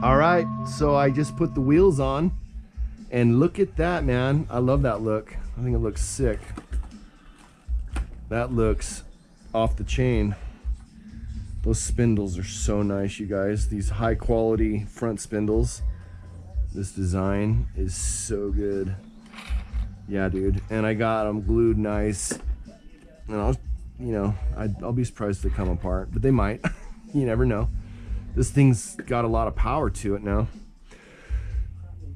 All right, so I just put the wheels on, and look at that, man. I love that look. I think it looks sick. That looks off the chain. Those spindles are so nice, you guys. These high quality front spindles. This design is so good. Yeah, dude. And I got them glued nice. And I'll be surprised if they come apart, but they might. You never know. This thing's got a lot of power to it now.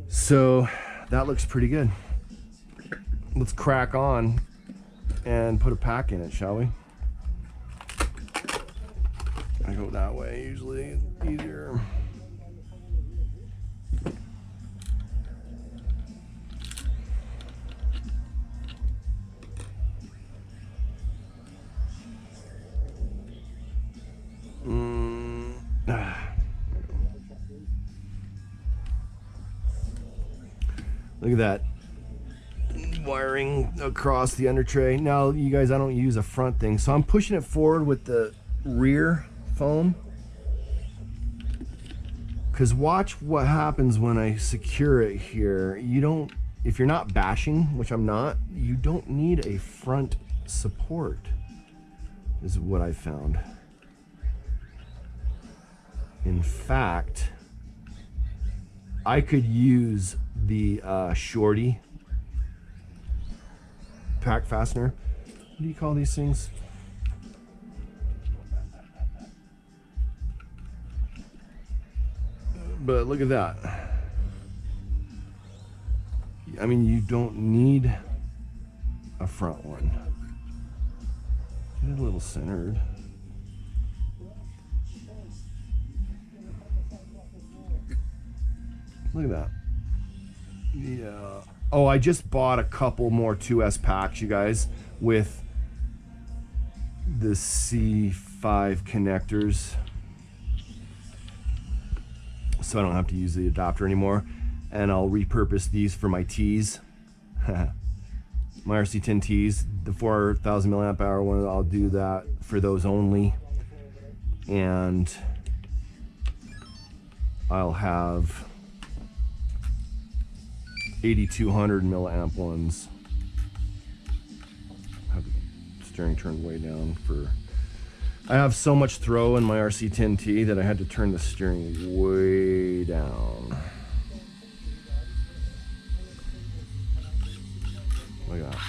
So that looks pretty good. Let's crack on and put a pack in it, shall we? I go that way, usually easier. Look at that wiring across the under tray. Now, you guys, I don't use a front thing, so I'm pushing it forward with the rear foam. Because watch what happens when I secure it here. You don't, if you're not bashing, which I'm not, you don't need a front support, is what I found. In fact, I could use the shorty pack fastener. What do you call these things? But look at that. I mean, you don't need a front one. Get it a little centered. Look at that. Yeah. Oh, I just bought a couple more 2S packs, you guys, with the C5 connectors. So I don't have to use the adapter anymore. And I'll repurpose these for my tees. My RC10 tees, the 4,000 milliamp hour one, I'll do that for those only. And I'll have 8,200 milliamp ones. Have the steering turned way down for. I have so much throw in my RC10T that I had to turn the steering way down. Look at that.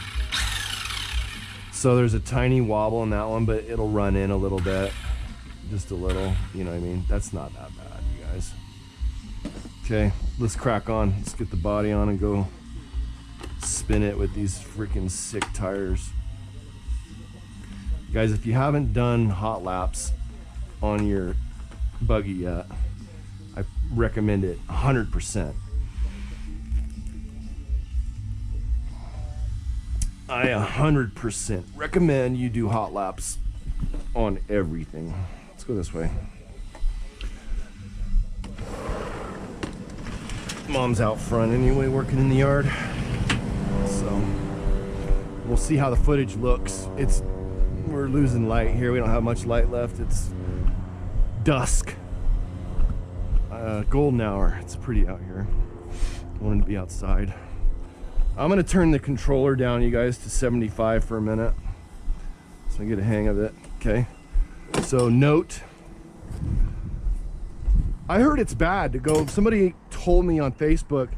So there's a tiny wobble in that one, but it'll run in a little bit. Just a little, you know what I mean? That's not that bad, you guys. Okay, let's crack on. Let's get the body on and go spin it with these freaking sick tires. Guys, if you haven't done hot laps on your buggy yet, I recommend it 100%. I 100% recommend you do hot laps on everything. Let's go this way. Mom's out front anyway, working in the yard. So we'll see how the footage looks. We're losing light here. We don't have much light left. It's dusk. Golden hour. It's pretty out here. I wanted to be outside. I'm gonna turn the controller down, you guys, to 75 for a minute, so I get a hang of it. Okay. So note, I heard it's bad to go. Somebody told me on Facebook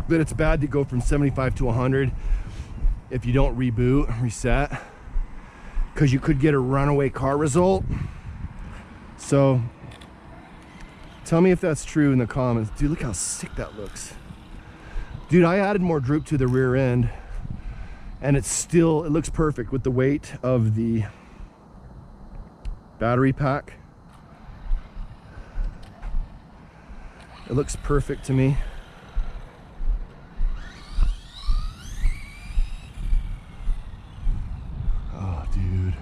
that it's bad to go from 75 to 100 if you don't reset, because you could get a runaway car result. So tell me if that's true in the comments. Dude, look how sick that looks. Dude, I added more droop to the rear end, and it looks perfect with the weight of the battery pack. It looks perfect to me. Oh, dude.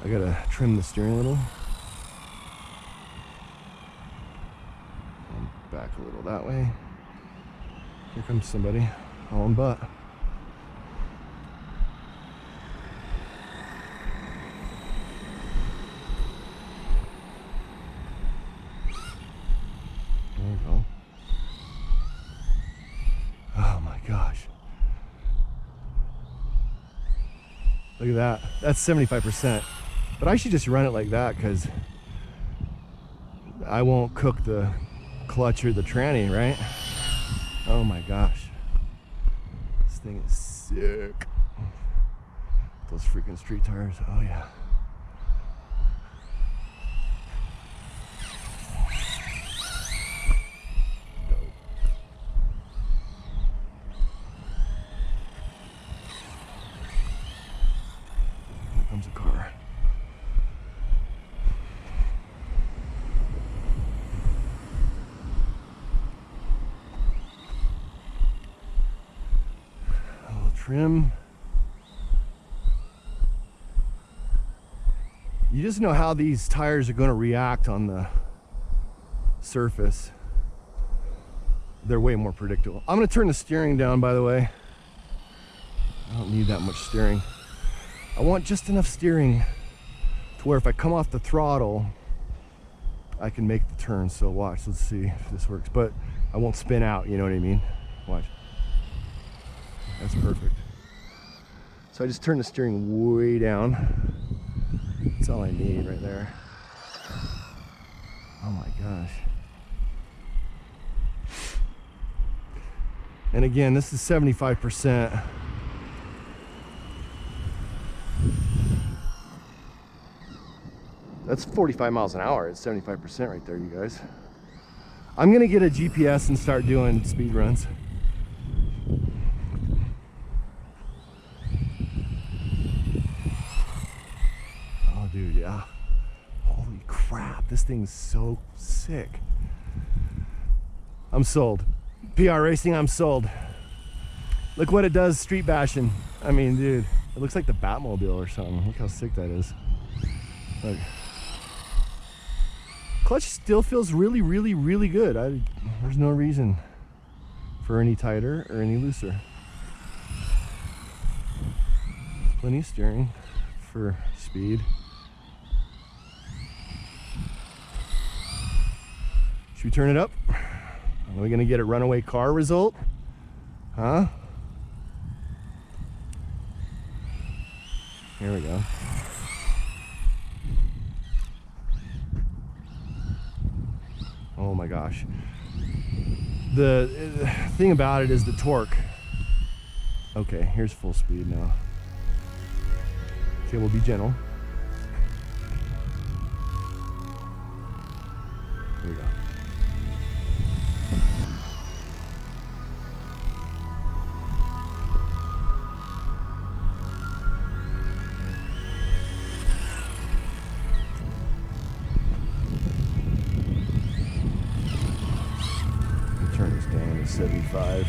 I gotta trim the steering a little. And back a little that way. Here comes somebody hauling butt. Look at that. That's 75%. But I should just run it like that because I won't cook the clutch or the tranny, right? Oh my gosh. This thing is sick. Those freaking street tires. Oh yeah. Comes a car. A little trim. You just know how these tires are going to react on the surface. They're way more predictable. I'm going to turn the steering down, by the way. I don't need that much steering. I want just enough steering to where if I come off the throttle, I can make the turn. So watch, let's see if this works. But I won't spin out, you know what I mean? Watch. That's perfect. So I just turn the steering way down. That's all I need right there. Oh my gosh. And again, this is 75%. That's 45 miles an hour. It's 75% right there, you guys. I'm gonna get a GPS and start doing speed runs. Oh, dude, yeah. Holy crap, this thing's so sick. I'm sold. PR Racing, I'm sold. Look what it does street bashing. I mean, dude, it looks like the Batmobile or something. Look how sick that is. Look. Clutch still feels really, really, really good. There's no reason for any tighter or any looser. Plenty of steering for speed. Should we turn it up? Are we gonna get a runaway car result? Huh? Here we go. Oh my gosh. The thing about it is the torque. Okay, here's full speed now. Okay, we'll be gentle. Here we go. Turn this down to 75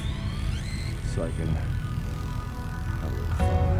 so I can have a little fun.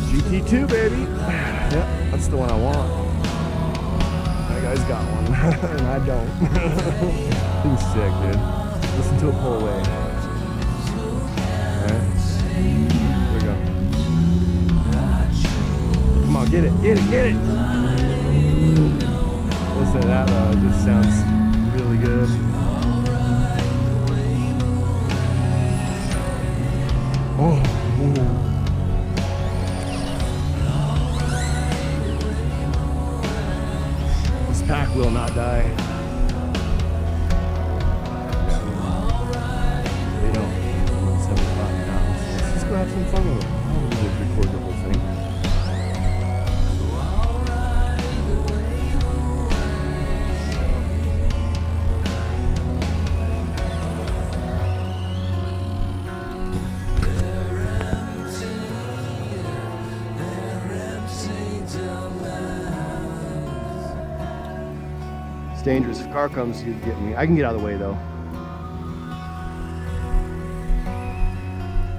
GT2, baby. Yep, that's the one I want. That guy's got one, and I don't. He's sick, dude. Listen to it pull away. Alright, here we go. Get it, get it, get it. Listen to that though, it just sounds really good. Oh. This pack will not die. They don't. 75 pounds. Let's just go have some fun with it. I'll just record the whole thing. It's dangerous. If a car comes, you'd get me. I can get out of the way though.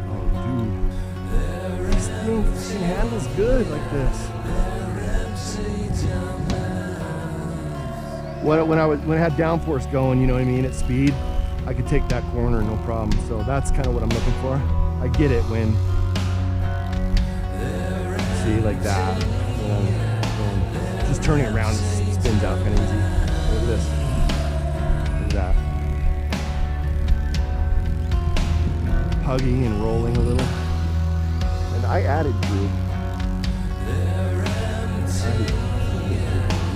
Oh, dude. This thing handles good like this. When I had downforce going, you know what I mean, at speed, I could take that corner no problem. So that's kind of what I'm looking for. I get it when, see, like that. Just turning it around, it spins out kind of easy. Look at this. Look at that. Hugging and rolling a little. And I added group.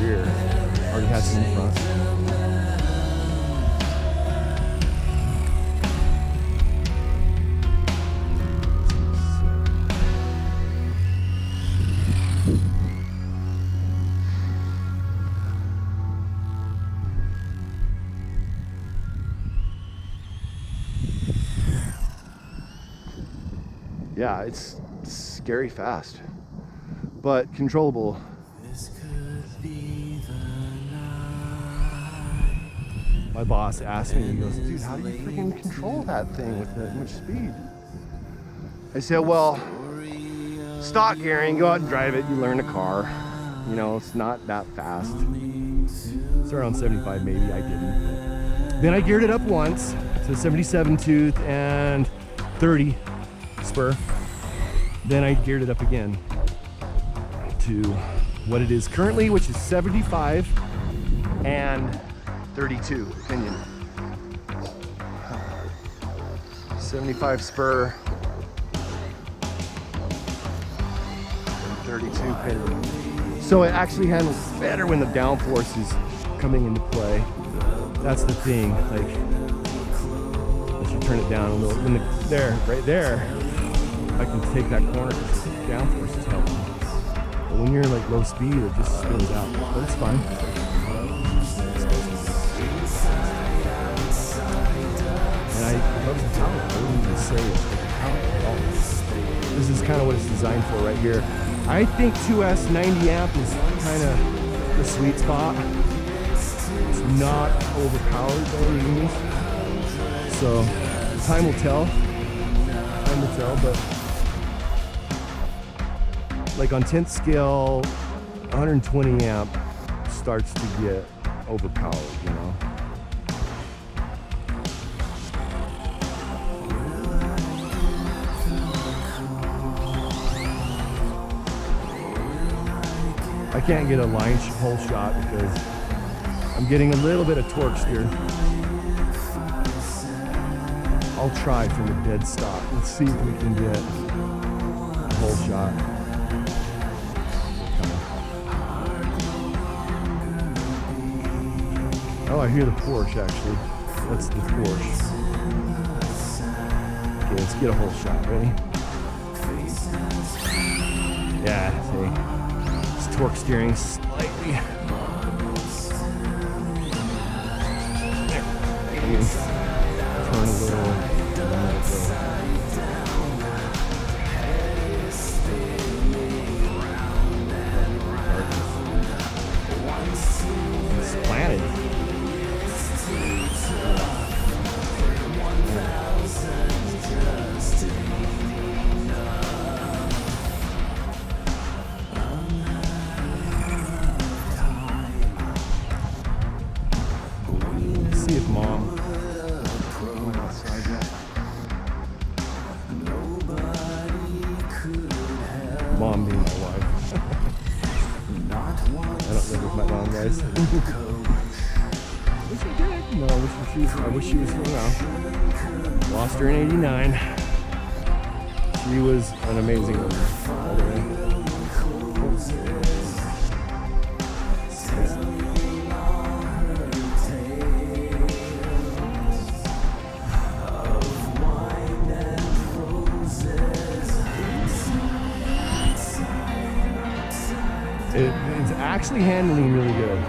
Rear. Already had some in front. Yeah, it's scary fast, but controllable. This could be the night. My boss asked me, he goes, dude, how do you freaking control that thing with that much speed? I said, well, stock gearing, go out and drive it, you learn a car. You know, it's not that fast. It's around 75 maybe, I didn't. Then I geared it up once to 77 tooth and 30 spur. Then I geared it up again to what it is currently, which is 75 and 32 pinion. 75 spur and 32 pinion. So it actually handles better when the downforce is coming into play. That's the thing. Like, as you turn it down a little, when right there, I can take that corner because the downforce is helping. But when you're like low speed, it just spins out. But it's fine. And I love the power. I wouldn't even say it's like a power at all. This is kind of what it's designed for right here. I think 2S 90 amp is kind of the sweet spot. It's not overpowered by any means. So time will tell. Time will tell, but like on 10th scale, 120 amp starts to get overpowered, you know. I can't get a line hole shot because I'm getting a little bit of torque steer. I'll try from a dead stop. Let's see if we can get a hole shot. Oh, I hear the Porsche actually. That's the Porsche. Okay, let's get a hole shot. Ready? Yeah, see. It's torque steering slightly. There. Turn a little. It's planted. See if Mom went outside yet. Mom being my wife. That was my mom, guys. Wish she did. No, I wish she was still around. Lost her in '89. She was an amazing woman. All the way. It's actually handling really good.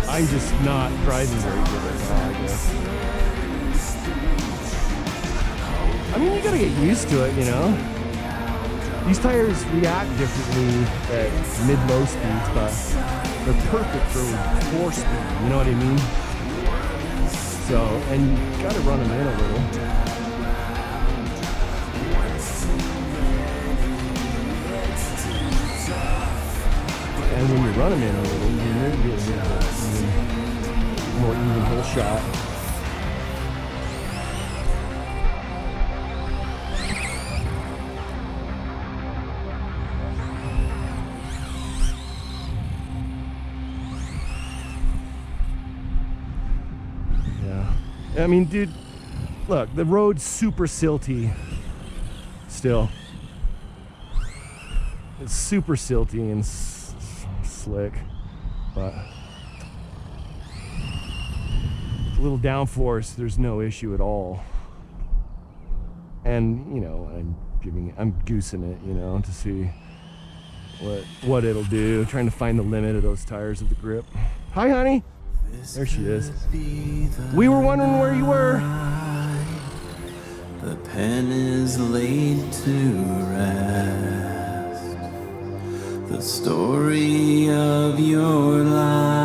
I'm just not driving very good right now, I guess. I mean, you gotta get used to it, you know? These tires react differently at mid-low speeds, but they're perfect for 4-speed, you know what I mean? So, and you gotta run them in a little. And when you run them in a little, you really get a more even whole shot. Yeah. I mean, dude, look, the road's super silty still. It's super silty and slick, but a little downforce, there's no issue at all. And you know, I'm goosing it, you know, to see what it'll do, trying to find the limit of those tires of the grip. Hi, honey. There she is. We were wondering where you were. The pen is laid to rest. The story of your life